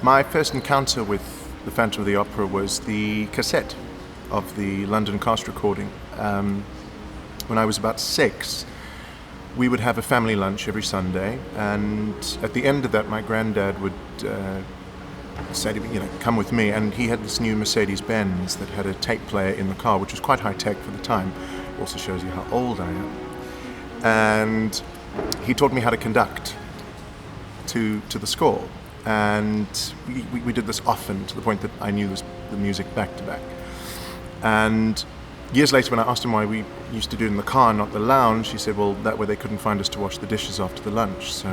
My first encounter with the Phantom of the Opera was the cassette of the London cast recording. When I was about 6, we would have a family lunch every Sunday, and at the end of that, my granddad would say, come with me, and he had this new Mercedes-Benz that had a tape player in the car, which was quite high-tech for the time. It also shows you how old I am. And he taught me how to conduct to the score, and we did this often, to the point that I knew the music back to back. And years later, when I asked him why we used to do it in the car, not the lounge, he said, well, that way they couldn't find us to wash the dishes after the lunch, so,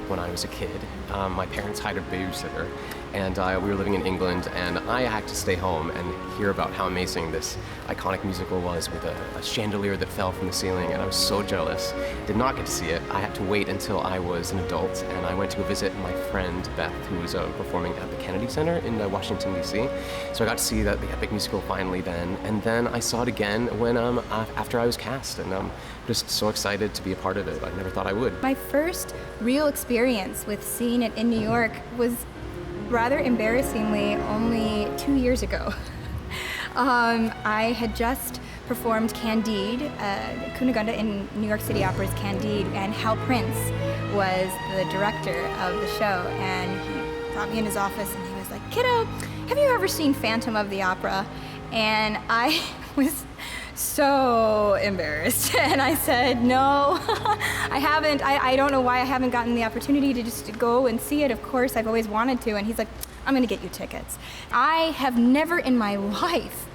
When I was a kid, my parents hired a babysitter, and we were living in England, and I had to stay home and hear about how amazing this iconic musical was with a chandelier that fell from the ceiling, and I was so jealous. Did not get to see it. I had to wait until I was an adult, and I went to visit my friend Beth, who was performing at the Kennedy Center in Washington, D.C. So I got to see the epic musical finally then, and then I saw it again when after I was cast, and I'm just so excited to be a part of it. I never thought I would. My first real experience with seeing it in New York was rather embarrassingly only 2 years ago. I had just performed Candide, Cunegonde in New York City Opera's Candide, and Hal Prince was the director of the show, and he brought me in his office and he was like, "Kiddo, have you ever seen Phantom of the Opera?" And I was so embarrassed, and I said, "No, I haven't. I don't know why I haven't gotten the opportunity to just go and see it. Of course, I've always wanted to." And he's like, "I'm gonna get you tickets." I have never in my life,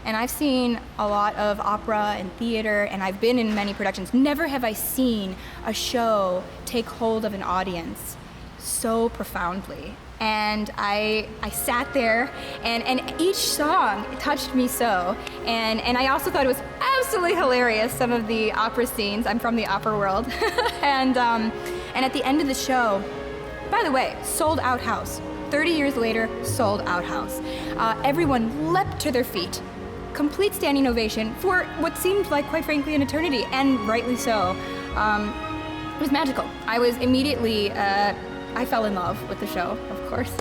and I've seen a lot of opera and theater, and I've been in many productions, never have I seen a show take hold of an audience so profoundly. And I sat there, and each song touched me so. And I also thought it was absolutely hilarious, some of the opera scenes. I'm from the opera world. and at the end of the show, by the way, sold out house. 30 years later, sold out house. Everyone leapt to their feet. Complete standing ovation for what seemed like, quite frankly, an eternity, and rightly so. It was magical. I was immediately, I fell in love with the show, of course.